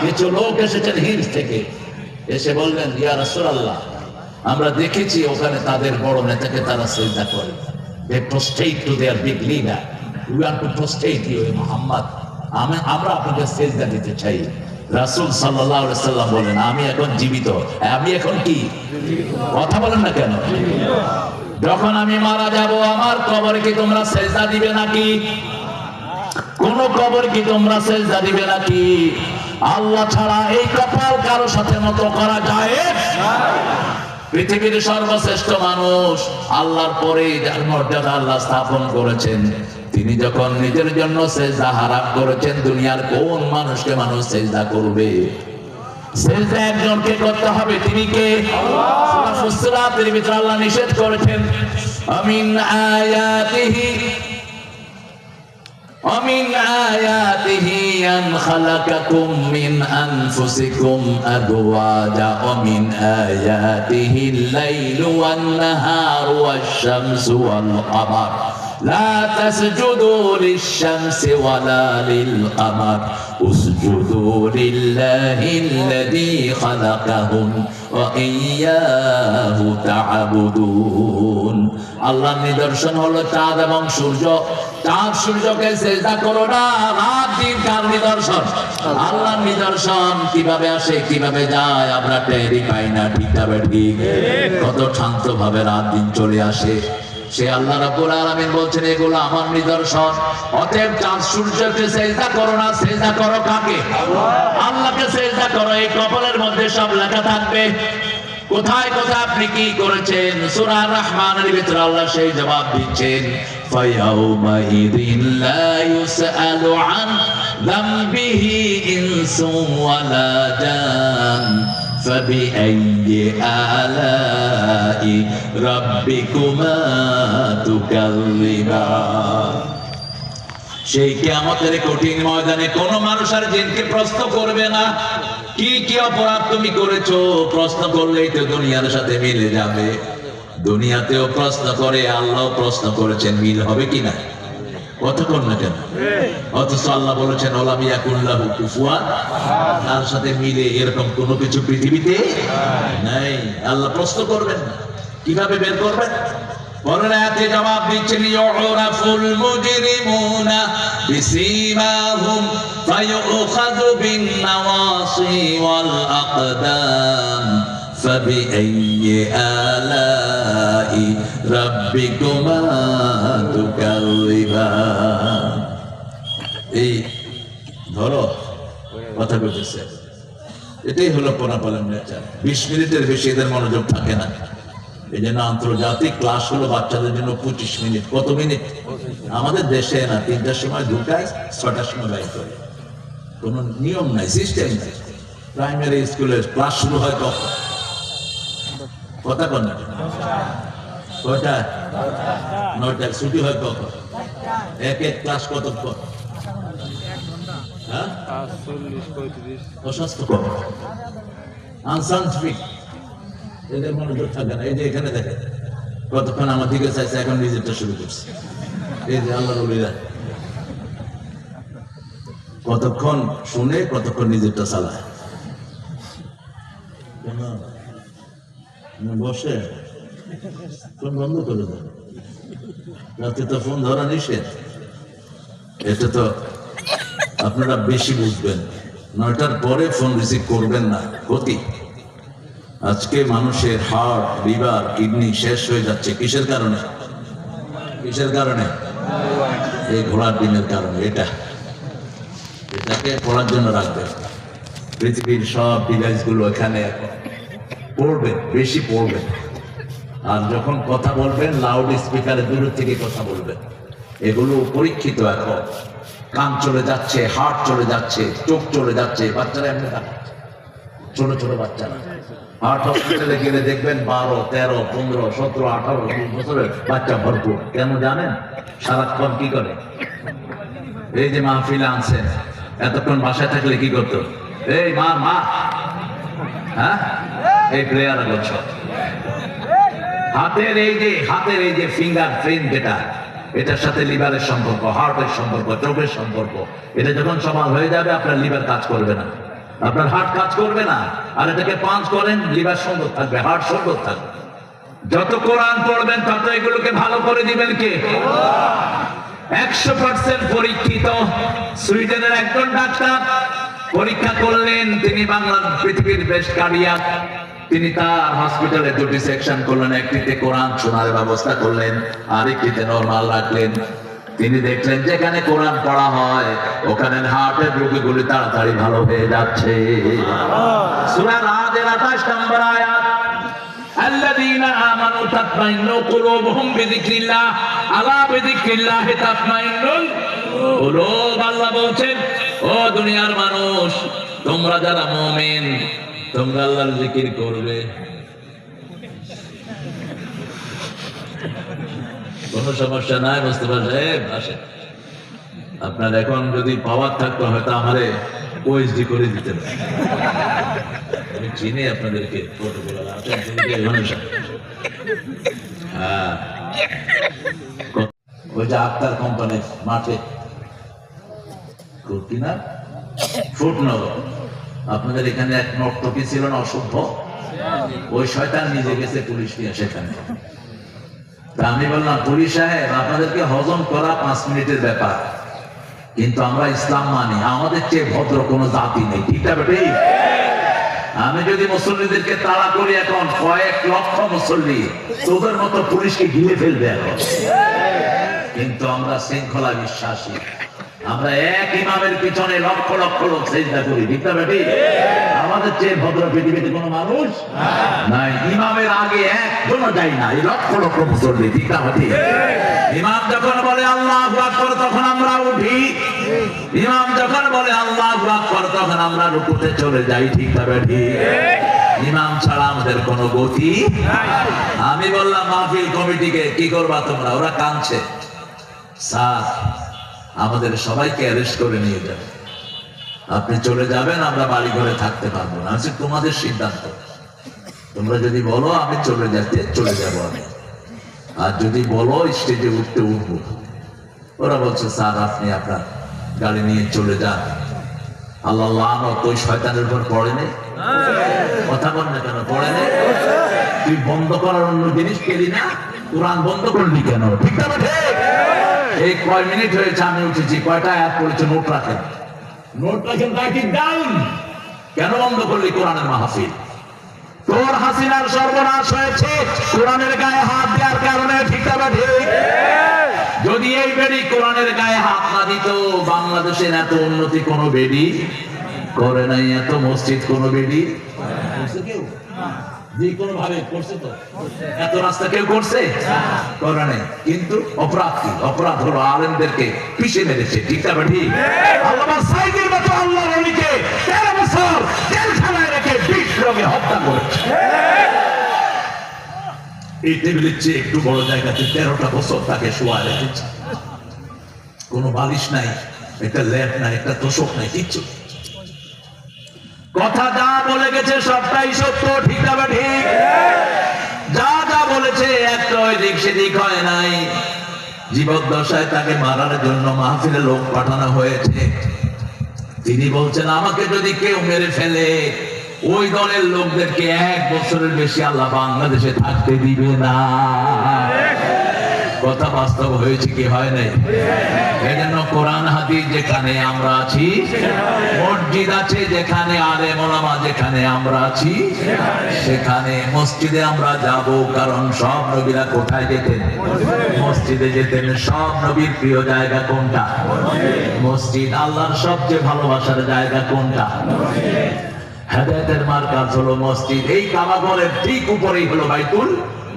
কিছু লোক এসেছেন হিলস থেকে, এসে বললেন, ইয়া রাসূলুল্লাহ, আমরা দেখেছি ওখানে তাদের বড় নেতাকে তারা সিজদা করে। They prostrate to their big leader. We want to prostrate you, Muhammad. আমরা আপনাকে সিজদা দিতে চাই। রাসূল সাল্লাল্লাহু আলাইহি সাল্লাম বলেন, আমি এখন জীবিত। আমি এখন কি? কথা বলেন না কেন? যখন আমি মারা যাব, আমার কবরে কি তোমরা সিজদা দিবে নাকি? কোন কবর কি তোমরা সিজদা দিবে নাকি? আল্লাহ ছাড়া এই কপাল কারো সাথে মতো করা যায় না। পৃথিবীর সর্বশ্রেষ্ঠ মানুষ, আল্লাহর পরে যার মর্যাদা আল্লাহ স্থাপন করেছেন, তিনি যখন নিজের জন্য সিজদা হারাম করেছেন, দুনিয়ার কোন মানুষকে মানুষ সিজদা করবে? সিজদা একজনকে করতে হবে, তিনি কে? সূরা ফুসসিলাতের ভিতরে আল্লাহ নিষেধ করেছেন, আমিন আয়াতিহি ومن آياته أن خلقكم من أنفسكم أزواجا ومن آياته الليل والنهار والشمس والقمر لا تسجدوا للشمس ولا للقمر اسجدوا لله الذي خلقهم وإياه تعبدون। আল্লাহর নিদর্শন হলো চাঁদ এবং সূর্য। চাঁদ সূর্যকে সিজদা করো না, রাত দিন কার নিদর্শন? আল্লাহর নিদর্শন। কিভাবে আসে কিভাবে যায় আমরা টেরই পাই না। ঠিক না ঠিক? কত শান্ত ভাবে রাত দিন চলে আসে। সে আল্লাহ রাব্বুল আলামিন বলছেন, এগুলো আমার নিদর্শন। অতএব চাঁদ সূর্যকে সিজদা করো না, সিজদা করো কাকে? আল্লাহকে সিজদা করো। এই কপালের মধ্যে সব লেখা থাকবে। কোথায় কোথায় আপনি কি করেছেন? সূরা রহমানের ভিতরে আল্লাহ সেই জবাব দিচ্ছেন, ফায়াউমাইযিন লা ইউসআলু আন যামবিহি ইনসুন ওয়ালা জান ফাবিআইয়ি আলাই রাব্বিকুমা তুকাল্লিবান। সেই কিয়ামতের কঠিন ময়দানে কোন মানুষ আর জিনকে প্রশ্ন করবে না, কি কি অপরাধ তুমি করেছো? প্রশ্ন করলেই তো দুনিয়ার সাথে মিলে যাবে। দুনিয়াতেও প্রশ্ন করে, আল্লাহ প্রশ্ন করেছেন, মিল হবে কিনা? কতক্ষণ না কেন? অথচ আল্লাহ বলেছেন, ওলাম ইয়াকুল্লাহু কুফুয়ান, তার সাথে মিলে এরকম কোনো কিছু পৃথিবীতে নাই। আল্লাহ প্রশ্ন করবেন না, কিভাবে বের করবেন? পরের আয়াতে জবাব দিচ্ছেন, ইউরাফুল মুজরিমুনা বিসীমাহুম ফায়ুখাযু বিন নাওয়াসি ওয়াল আকদাম ফাবিআইয়ি আলাই রাব্বিকুমা তুকাল্লিবান। এই ধরো কথা বলতেছে, এটাই হলো পোনাপালের নেচার। 20 মিনিটের বেশি এদের মনোযোগ থাকে না। এই জন্য আন্তর্জাতিক ক্লাস হলো বাচ্চাদের জন্য 25 মিনিট। কত মিনিট? আমাদের দেশে না, 3টার সময় ঢুকায়, 6টার সময় বাইর করে। কোন নিয়ম নাই, সিস্টেম নাই। প্রাইমারি স্কুলের ক্লাস শুরু হয় কখন? কথা কন না? কয়টা? 9টায়। ছুটি হয় কখন? এক এক ক্লাস কতক্ষণ? হ্যাঁ, 40-45। অস্বাস্থ্যকর, আনসাইন্টিফিক। এদের মনোযোগ থাকে না। এই যে এখানে দেখে কতক্ষণ আমার দিকে চাইছে, এখন নিজেরটা শুরু করছে। এই যে আল্লাহর ওলিরা কতক্ষণ শুনে, কতক্ষণ নিজেরটা চালায়। বসে ফোন বন্ধ করে দেয়, রাতে তো ফোন ধরা নিষেধ। এটা তো আপনারা বেশি বুঝবেন। 9টার পরে ফোন রিসিভ করবেন না, ক্ষতি। আজকে মানুষের হার্ট, লিভার, কিডনি শেষ হয়ে যাচ্ছে। কিসের কারণে? কিসের কারণে? এই ঘোড়ার ডিমের কারণে। এটাকে পড়ার জন্য রাখবেন। পৃথিবীর সব ডিভাইস গুলো এখানে এখন পড়বেন, বেশি পড়বেন। আর যখন কথা বলবেন, লাউড স্পিকারে দূর থেকে কথা বলবেন। এগুলো পরীক্ষিত। এখন কান চলে যাচ্ছে, হার্ট চলে যাচ্ছে, চোখ চলে যাচ্ছে। বাচ্চারা এমনি থাকে, ছোট ছোট বাচ্চারা। হার্ট হসপিটালে গেলে দেখবেন 12, 13, 15, 17, 18, 20 বছরের বাচ্চা ভরপুর। কেন জানেন? সারাক্ষণ কি করে? এই যে মাহফিলে আনছেন, এতক্ষণ বাসায় থাকলে কি করতো? এই মা মা, হ্যাঁ, এই প্রেয়ার করছো। হাতের এই যে ফিঙ্গার প্রিন্ট, এটার সাথে লিভারের সম্পর্ক, হার্টের সম্পর্ক, চোখের সম্পর্ক। এটা যখন সমান হয়ে যাবে, আপনার লিভার কাজ করবে না। আপনার হার্ট কাজ করবে না। আর এটাকে পাঞ্চ করেন, লিভার সুন্দর থাকবে, হার্ট সুন্দর থাকবে। যত কোরআন পড়বেন তত এগুলোকে ভালো করে দিবেন কে? 100% পরীক্ষিত সুইডেনের একজন ডাক্তার পরীক্ষা করলেন, তিনি বাংলার পৃথিবীর বেস্ট কার্ডিয়াক। তিনি তার হসপিটালে দুটি সেকশন করলেন, একটিতে কোরআন শোনার ব্যবস্থা করলেন, আর একটিতে নরমাল রাখলেন। তিনি দেখলেন যেখানে কোরআন পড়া হয় ওখানে হার্টের রোগীগুলি তাড়াতাড়ি ভালো হয়ে যাচ্ছে। সূরা রাদের 28 নম্বর আয়াত, আল্লাযীনা আমানু তাতমাইন্নু কুলুবুহুম বিযিকরিল্লাহ আলা বিযিকরিল্লাহি তাতমাইন্নুল কুলুব। আল্লাহ বলছেন, ও দুনিয়ার মানুষ, তোমরা যারা মুমিন তোমরা আল্লাহর জিকির করবে। কোন সমস্যা নাই, বুঝতে পারছেন? আসে আপনার এখন যদি পাওয়ার থাকতো হয়তো আমারে ওএসডি করে দিতেন। আমি চিনি আপনাদেরকে, ওই যে আক্তার কোম্পানির মাঠে কিনা ফুটনগর, আপনাদের এখানে এক নর্তকী ছিল না, অসভ্য, ওই শয়তান নিজে গেছে পুলিশ নিয়ে সেখানে। আমি বললাম, পুলিশ সাহেব আপনাদেরকে হজম করা 5 মিনিটের ব্যাপার, কিন্তু আমরা ইসলাম মানি, আমাদের চেয়ে ভদ্র কোনো জাতি নেই, ঠিক না বেটি? আমি যদি মুসল্লিদেরকে তাড়া করি এখন কয়েক লক্ষ মুসল্লি তোদের মতো পুলিশকে ঘিরে ফেলবে এখন। কিন্তু আমরা শৃঙ্খলা বিশ্বাসী, আমরা এক ইমামের পিছনে লক্ষ লক্ষ লোক সেজদা করি, ঠিক না বেটি? আমাদের চেয়ে ভদ্র পৃথিবীতে কোনো মানুষ নাই। ইমামের আগে একজনও যায় না, এই লক্ষ লক্ষ মুসল্লি, ঠিক না বেটি? ইমাম যখন বলে আল্লাহু আকবার তখন আমরা উঠি, ইমাম যখন বলে আল্লাহু আকবার তখন আমরা রুকুতে চলে যাই, ঠিক না বেটি? ইমাম ছাড়া আমাদের কোনো গতি নাই। আমি বললাম মাহফিল কমিটিকে, কি করবা তোমরা? ওরা কাঁদছে, স্যার আমাদের সবাইকে অ্যারেস্ট করে নিয়ে যাবে, আপনি চলে যাবেন, আমরা বাড়ি ঘরে থাকতে পারবো না। আচ্ছা তোমাদের সিদ্ধান্ত, তোমরা যদি বলো আমি চলে যাবো আমি, আর যদি বলো স্টেজে উঠতে উঠবো। ওরা বলছে স্যার আপনি আপনার গাড়ি নিয়ে চলে যান। আল্লাহ লানত ওই শয়তানের উপর পড়ে নেই, কথা বল না কেন? পড়ে নেই? তুই বন্ধ করার অন্য জিনিস পেলি না, কোরআন বন্ধ করলি কেন? ঠিক না? এই কয় মিনিট হয়েছে আমি উঠেছি, কয়টা আয়াত পড়েছে? নোট রাখেন, নোট রাখেন, রাইটিং ডাউন। কেন বন্ধ করলি কোরআনের মাহফিল? তোর হাসিনার সর্বনাশ হয়েছে কোরআনের গায়ে হাত দেওয়ার কারণে, ঠিক না? ঠিক। যদি এই বেড়ি কোরআনের গায়ে হাত না দিত, বাংলাদেশের এত উন্নতি কোনো বেড়ি করে নাই, এত মসজিদ কোনো বেড়ি করছে কেউ? কোনো ভাবে করছে তো? এত রাস্তা কেউ করছে? করে নাই। কিন্তু অপরাধ কি? অপরাধ হলো আলেমদেরকে পিষে মেরেছে, ঠিক না? ঠিক। আল্লামা সাইদের মতো আল্লাহর ওলিকে 13 বছর জেলখানায় রেখে 20 রোগে হত্যা করেছে। এই টেবিলের চেয়ে একটু বড় জায়গাতে 13টা বছর তাকে শোয়া রেখেছে। কোনো বালিশ নাই, একটা ল্যাপ নাই, একটা তোষক নাই, কিচ্ছু। কথা যা বলে গেছে সবটাই সত্য, ঠিক না? ঠিক। যা যা বলেছে একটা এদিক সেদিক হয় নাই। জীবদ্দশায় তাকে মারার জন্য মাহফিলে লোক পাঠানো হয়েছে। তিনি বলছেন আমাকে যদি কেউ মেরে ফেলে ওই দলের লোকদেরকে 1 বছরের বেশি আল্লাহ বাংলাদেশে থাকতে দিবে না। কথা বাস্তব হয়েছে কি হয় নাই? এজন্য কোরআন হাদিস যেখানে আমরা আছি, মসজিদ আছে যেখানে, আলেম ওলামা যেখানে আমরা আছি সেখানে মসজিদে আমরা যাব। কারণ সব নবীরা কোথায় যেতেন? মসজিদে যেতেন। সব নবীর প্রিয় জায়গা কোনটা? মসজিদ। আল্লাহর সবচেয়ে ভালোবাসার জায়গা কোনটা? হেদায়েতের মার্কাজ হলো মসজিদ। এই কাবাঘরের ঠিক উপরেই হলো বাইতুল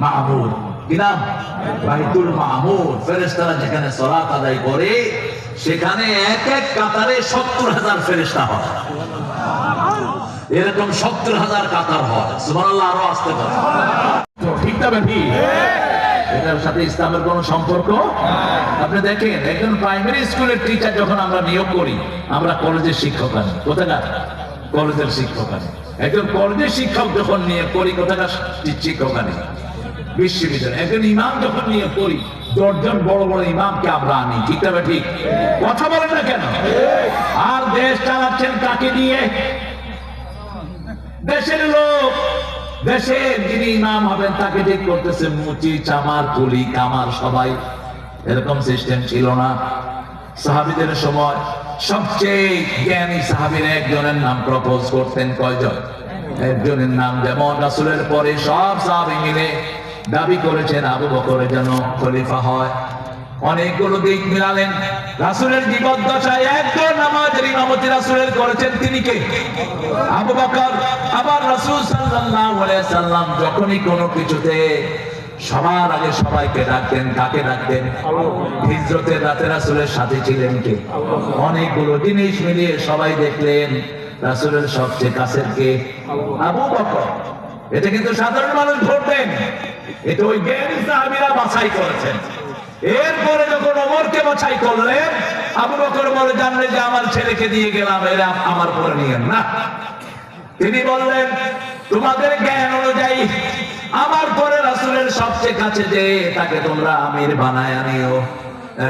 মামুর। কি নাম? বাইতুল মামুর। ফেরেশতারা যেখানে সালাত আদায় করে সেখানে এক এক কাতারে 70,000 ফেরেশতা হয়। এরকম 70,000 কাতার হয়। সুবহানাল্লাহ। আরো আসতে পারে, ঠিক না? ঠিক। এটার সাথে ইসলামের কোন সম্পর্ক? আপনি দেখেন একজন প্রাইমারি স্কুলের টিচার যখন আমরা নিয়োগ করি, আমরা কলেজের শিক্ষক আনি। কোথাকার? কলেজের শিক্ষক আনি। একজন কলেজের শিক্ষক যখন নিয়োগ করি, কোথাকার শিক্ষক আনি? বিশ্ববিদ্যালয়। একজন ইমাম যখন নিয়োগ করি, 10 জন বড় বড় ইমামকে আমরা আনি, ঠিক না? ঠিক। কথা বলেন না কেন? আর দেশ চালাচ্ছেন কাকে দিয়ে? দেশের লোক, দেশের যিনি ইমাম হবেন তাকে ঠিক করতেছে মুচি, চামার, কুলি, কামার সবাই। এরকম সিস্টেম ছিল না সাহাবীদের সময়। সবচেয়ে জ্ঞানী সাহাবীর একজনের নাম প্রপোজ করতেন কয়জন? একজনের নাম। যেমন রাসূলের পরে সব সাহাবী মিলে দাবি করেছেন আবু বকরের যেন খলিফা হয়। অনেকগুলো দিক মিলালেন। রাসূলের জীবদ্দশায় একজন নামাজের ইমামতি রাসূলের করেছেন, তিনি কে? আবু বকর। আবার রাসূল সাল্লাল্লাহু আলাইহি সাল্লাম যখনই কোনো কিছুতে সবার আগে সবাইকে ডাকতেন, কাকে ডাকতেন? হিজরতের রাতে রাসূলের সাথে ছিলেন কে? অনেকগুলো জিনিস মিলিয়ে সবাই দেখলেন রাসূলের সবচেয়ে কাছের কে? আবু বকর। এটা কিন্তু সাধারণ মানুষ ভোট দেন, এটা ওই জ্ঞানী সাহাবীরা বাছাই করেছেন। এরপরে যখন ওমরকে বাছাই করলেন, আবু বকর বলে, জানলে যে আমার ছেলেকে দিয়ে গেলাম, এরা আমার পরে নিয়েন না। তিনি বললেন, তোমাদের জ্ঞান অনুযায়ী আমার পরে রাসূলের সবচেয়ে কাছে যে, তাকে তোমরা আমির বানায় আনিও।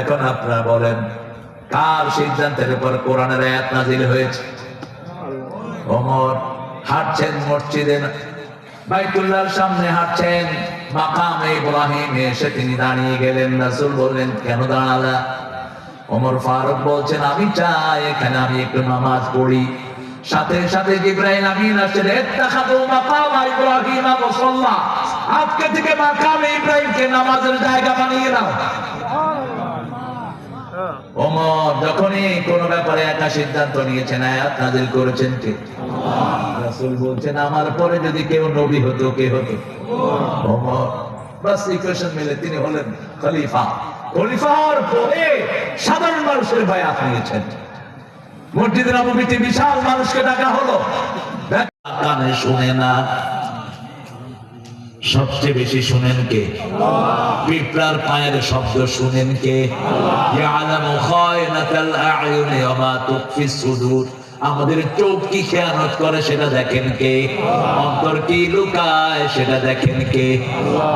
এখন আপনারা বলেন, কার সিদ্ধান্তের উপর কোরআনের আয়াত নাযিল হয়েছে? ওমর হাঁটছেন মসজিদে, বাইতুল্লাহর সামনে হাঁটছেন, মাকামে ইব্রাহিমে এসে তিনি দাঁড়িয়ে গেলেন। রাসূল বললেন, কেন দাঁড়ালা? ওমর ফারুক বলছেন, আমি চাই এখানে আমি একটু নামাজ পড়ি। সাথে সাথে জিবরাইল আমিন আসেন, ইত্তাখাযু মাকাম ইব্রাহিম মুসাল্লা, আজকে থেকে মাকামে ইব্রাহিমকে নামাজের জায়গা বানিয়ে নাও। ওমর যখনই কোন ব্যাপারে একা সিদ্ধান্ত নিয়েছেন, আয়াত নাযিল করেছেন কে? রাসূল বলছেন, আমার পরে যদি কেউ নবী হতো, কে হতো? ওমর। বাস ইকুয়েশন মিলে তিনি হলেন খলিফা। খলিফার পরে সাধারণ মানুষের বায়াত নিয়েছেন। মসজিদে নববীতে বিশাল মানুষকে ডাকা হলো, কানে শুনে না, সবচেয়ে বেশি শুনেন কে? পিঁপড়ার পায়ের শব্দ শুনেন কে? ইয়ালামু খায়নাতাল আ'য়ুনি ওয়া মা তুখফি সুদূর, আমাদের চোখ কি খেয়ানত করে সেটা দেখেন কে? অন্তর কি লুকায় সেটা দেখেন কে?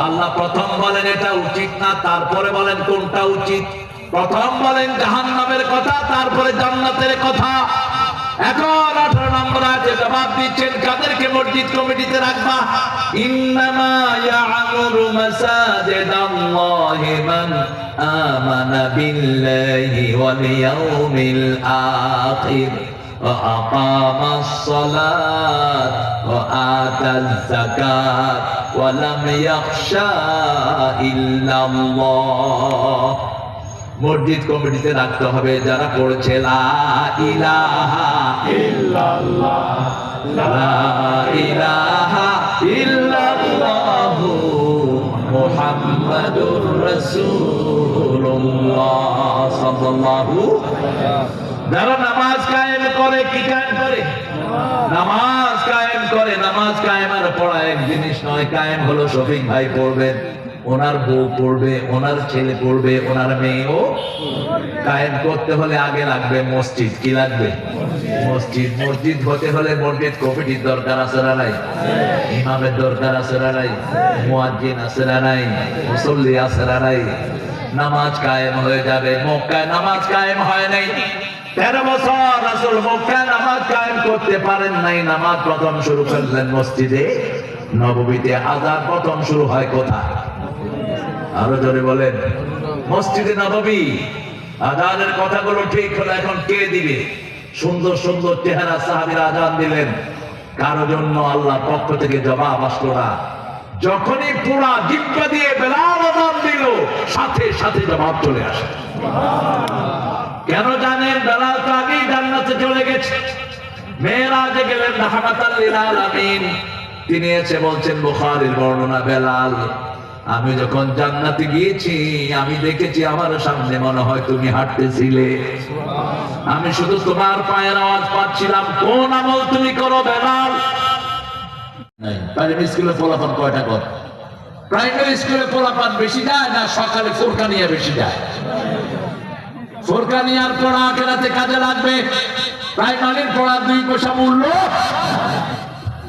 আল্লাহ প্রথম বলেন এটা উচিত না, তারপরে বলেন কোনটা উচিত। প্রথম বলেন জাহান্নামের কথা, তারপরে জান্নাতের কথা। এখন 18 নম্বর আয়াতে জবাব দিচ্ছেন, কাদেরকে মসজিদ কমিটিতে রাখবা? ইন্নামা ইয়া'মুরু মাসাজিদাল্লাহি মান আমানা বিল্লাহি ওয়াল ইয়াউমিল আখির ওয়া আকামাস সালাত ওয়া আতাজ যাকাত ওয়া লাম ইয়াখশা ইল্লাল্লাহ। মসজিদ কমিটিতে রাখতে হবে যারা পড়েছে লা ইলাহা ইল্লাল্লাহ, লা ইলাহা ইল্লাল্লাহু মুহাম্মাদুর রাসূলুল্লাহ সাল্লাল্লাহু। যারা নামাজ কায়েম করে, কি কায়েম করে? নামাজ কায়েম করে। নামাজ কায়েম আর পড়া এক জিনিস নয়। কায়েম হলো শফিক ভাই পড়বেন, ওনার বউ পড়বে, ওনার ছেলে পড়বে, ওনার মেয়েও। কায়েম করতে হলে আগে লাগবে মসজিদ। কি লাগবে? মসজিদ। মসজিদ হতে হলে মসজিদ কমিটির দরকার আছে না নাই? ইমামের দরকার আছে না নাই? মুয়াজ্জিন আছে না নাই? মুসল্লি আছে না নাই? নামাজ কায়েম হয়ে যাবে। মক্কায় নামাজ কায়েম হয় নাই। 13 বছর রাসূল মক্কায় নামাজ কায়েম করতে পারেন নাই। নামাজ প্রথম শুরু করলেন মসজিদে নববীতে। আযান প্রথম শুরু হয় কোথায়? আরো জোরে বলেন। মসজিদে নববী। আযানের কথাগুলো ঠিক হলো, এখন কে দিবে? সুন্দর সুন্দর চেহারা সাহাবীরা আযান দিলেন, কারো জন্য আল্লাহর পক্ষ থেকে জবাব আসলো না। যখনই পুরা জিহ্বা দিয়ে বেলাল আযান দিল, সাথে সাথে জবাব চলে আসে। কেন জানেন? বেলাল তো আগেই জান্নাতে চলে গেছে, মেরাজে গেলেন রাহমাতাল লিল আলামিন। তিনি এসে বলছেন, বুখারীর বর্ণনা, বেলাল আমি যখন জান্নাতে গিয়েছি আমি দেখেছি আমার সামনে মনে হয় তুমি হাঁটতেছিলে, আমি শুধু তোমার পায়ের আওয়াজ পাচ্ছিলাম। কোন আমল তুমি করো বেলাল? প্রাইমারি স্কুলে ফলাফল কয়টা কর? প্রাইমারি স্কুলে ফলাফল বেশি যায় না সকালে ফুরকানিয়া বেশি যায়? ফুরকানিয়ার পড়া আখিরাতে কাজে লাগবে। প্রাইমারির পড়া 2 পয়সা মূল্য।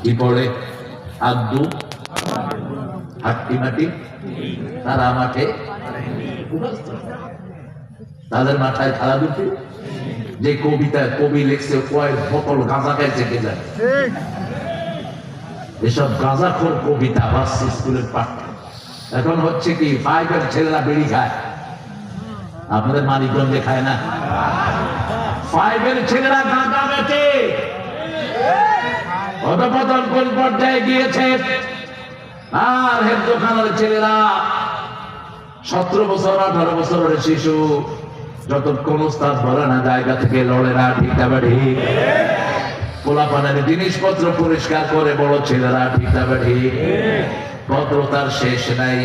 কি পড়ে? আব্দু হাট্টি মাটি তারা মাঠে, তাদের মাথায় থালা দুটি। যে কবিতা কবি লিখছে, কয়েক বোতল গাঁজা খাইছে কে জানে? এসব গাঁজাখোর কবিতা বাস স্কুলের পাঠ। এখন হচ্ছে কি 5 ছেলেরা বিড়ি খায়, আপনাদের মানিকগঞ্জে খায় না? 5 ছেলেরা গাঁজা বেচে অধপতন কোন পর্যায়ে গিয়েছে। আর হেফজোখানার ছেলেরা 17 বছর 18 বছরের শিশু যতক্ষণ উস্তাদ বলে না জায়গা থেকে লড়ে না, ঠিক না ঠিক? পোলাপানের জিনিসপত্র পরিষ্কার করে বড় ছেলেরা, ঠিক না ঠিক? ভদ্রতার শেষ নাই।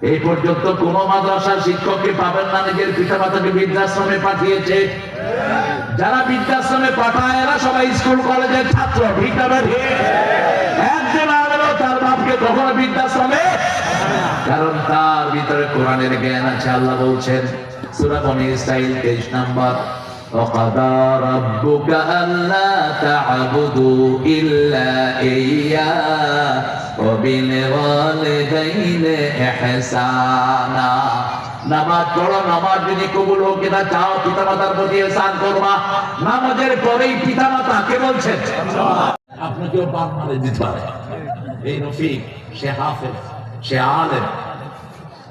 এই পর্যন্ত কোন মাদ্রাসার শিক্ষককে পাবেন না নিজের পিতামাতাকে বৃদ্ধাশ্রমে পাঠিয়েছে। যারা বৃদ্ধাশ্রমে পাঠায় এরা সবাই স্কুল কলেজের ছাত্র, ঠিক না ঠিক? একজন আলো তার বাপকে কখনো বৃদ্ধাশ্রমে, কারণ তার ভিতরে কোরআনের জ্ঞান আছে। আল্লাহ বলছেন সূরা বনী ইসরাঈল 23 নম্বর, وَقَضَى رَبُّكَ أَلَّا تَعْبُدُوا إِلَّا إِيَّاهُ وَبِالْوَالِدَيْنِ إِحْسَانًا। নামাজ পড়ো, নামাজ যদি কবুল হোক কিনা চাও, পিতামাতার প্রতি ইহসান করবা। নামাজের পরেই পিতামাতা কে বলছেন? আপনাকেও বাপ মারে দিতে পারে। এই রফিক সে হাফেজ, সে আলেম,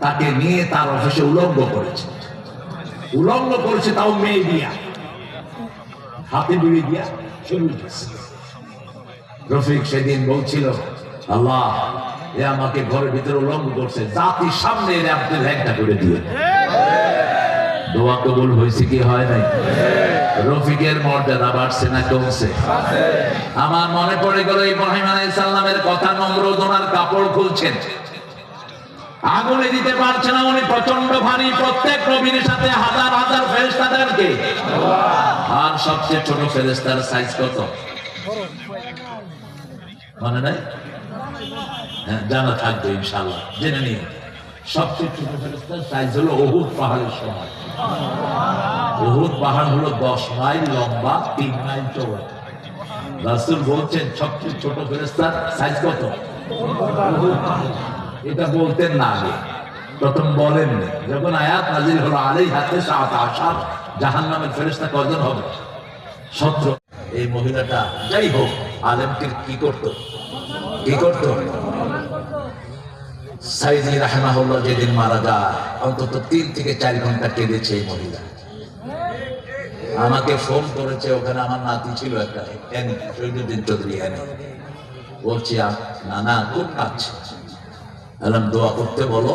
তাকে নিয়ে তার অফিসে উলঙ্গ করেছে, তাও মেয়ে দিয়া, হাতে বিড়ি দিয়া শুরু করেছে। রফিক সেদিন বলছিল, আল্লাহ এ আমাকে ঘরের ভিতরে উলঙ্গ করছে, জাতির সামনে এর আপনার একটা করে দিয়ে। দোয়া কবুল হয়েছে কি হয় নাই? রফিকের মর্যাদা বাড়ছে না কমছে? আমার মনে পড়ে গেল ইব্রাহিম আলাইহিস সালামের কথা। নমরুদ ওনার কাপড় খুলছেন, আগুনে দিতে পারছে না, উনি প্রচন্ড ভারী। প্রত্যেক নবীর সাথে হাজার হাজার ফেরেশতা থাকে। আর সবচেয়ে ছোট ফেরেশতার সাইজ কত মনে নাই? হ্যাঁ, জানা থাকবে ইনশাআল্লাহ, জেনে নিন। সবচেয়ে ছোট ফেরেশতার সাইজ হলো উহুদ পাহাড়ের সমান। উহুদ পাহাড় হলো 10 মাইল লম্বা, 3 মাইল চওড়া। রাসূল বলছেন সবচেয়ে ছোট ফেরেশতার সাইজ কত? এটা বলতেন না আগে, প্রথম বলেননি। যখন আয়াত নাযিল হলো আলাইহাতে সাত আশার, জাহান্নামের ফেরেশতা কয়জন হবে? 17। এই মহিলাটা যাই হোক আলেমকে কি করত? সাইদি রাহমাহুল্লাহ যেদিন মারা যায় অন্তত 3 থেকে 4 ঘন্টা কেঁদেছে এই মহিলা। আমাকে ফোন করেছে, ওখানে আমার নাতি ছিল একটা, শহীদুদ্দিন চৌধুরী। বলছি না খুব কাঁদছে। আলম দোয়া করতে বলো,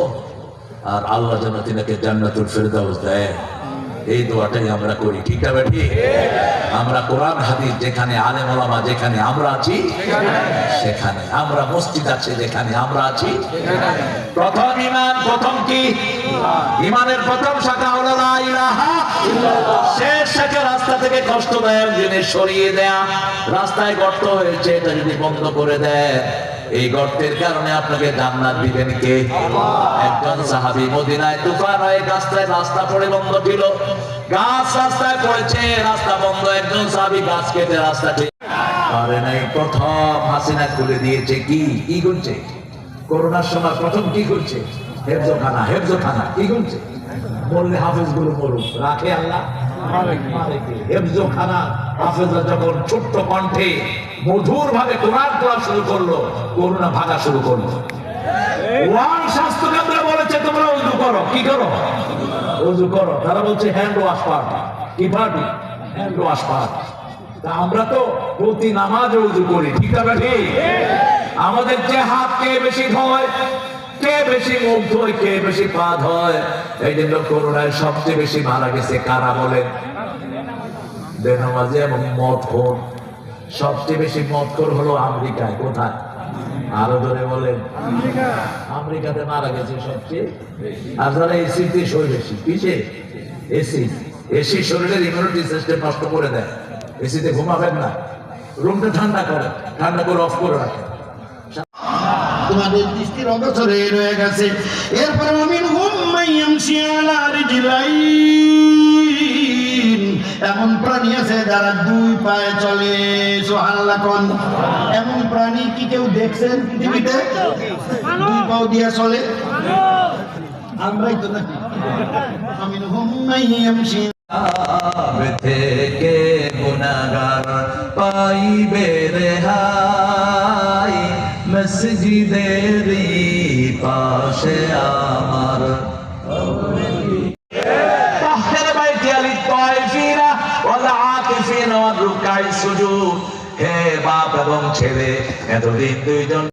আর আল্লাহ যেন তিনাকে জান্নাতুল ফেরদাউস দেয়, এই দোয়াটাই আমরা করি, ঠিক না ঠিক? আমরা কোরআন হাদিস যেখানে, আলেম ওলামা যেখানে আমরা আছি সেখানে, আমরা মসজিদ আছে যেখানে আমরা আছি। প্রথম ঈমান, প্রথম কি? ঈমানের প্রথম শাখা হলো লা ইলাহা ইল্লাল্লাহ। শেষ শাখা রাস্তা থেকে কষ্টদায়ক জিনিস সরিয়ে দেয়া। রাস্তায় গর্ত হয়েছে, এটা যদি বন্ধ করে দেয়, এই গর্তের কারণে আপনাকে জান্নাত দিবেন কে? একজন সাহাবী মদিনায় তুফান হয়ে রাস্তা পড়ে বন্ধ ছিল, গাছ রাস্তায় পড়েছে, রাস্তা বন্ধ। একজন সাহাবী গাছ কেটে রাস্তা ঠিক পারে নাই। প্রথম হাসিনা খুলে দিয়েছে। কি করছে? করোনার সময় প্রথম কি করছে? হেফজোখানা কি করছে? বললে হাফেজ গুলো মরুক, রাখে আল্লাহ? হেফজোখানা হাফেজরা যখন ছোট্ট কণ্ঠে মধুর ভাবে কোরআন পড়া শুরু করলো, করোনা ভাগা শুরু করলো। ওয়ান স্বাস্থ্য কেন্দ্র বলেছে তোমরা উজু করো। কি করো? উজু করো। তারা বলছে হ্যান্ড ওয়াশ পার্টি। কি পার্টি? Hand wash party. তা আমরা তো প্রতি নামাজে উজু করি, ঠিক আছে ঠিক? আমাদের যে হাত কে বেশি ধোয়, কে বেশি মুখ ধোয়, কে বেশি পা ধোয়। এই জন্য করোনায় সবচেয়ে বেশি মারা গেছে কারা বলেন? বেনামাজি এবং মদখোর। সবচেয়ে বেশি মদখোর হলো আমেরিকায়। কোথায়? আরো ধরে বলেন। আমেরিকাতে মারা গেছে সবচেয়ে। আর যারা এসিতে শরীর বেশি, কিসে? এসি শরীরের ইমিউনিটি সিস্টেম নষ্ট করে দেয়। এসিতে ঘুমাবেন না, রুমটা ঠান্ডা করে অফ করে রাখেন। তোমাদের দৃষ্টির অগোচরে রয়ে গেছে। এরপরে এমন প্রাণী আছে যারা 2 পায়ে চলে। সুবহানাল্লাহ কোন? এমন প্রাণী কি কেউ দেখছেন পৃথিবীতে 2 পাও দিয়ে চলে? আমরাই তো নাকি? আমিনহুম মাইয়ামশি থেকে গুনাহগার পাইবে রেহাই। মসজিদেরই পাশে আমার তাহর বাইতি লিত-তাইফিনা ওয়াল আকিফিনা ওয়ার রুকাই সুজুদ। হে বাপ এবং ছেলে, এতদিন দুইজন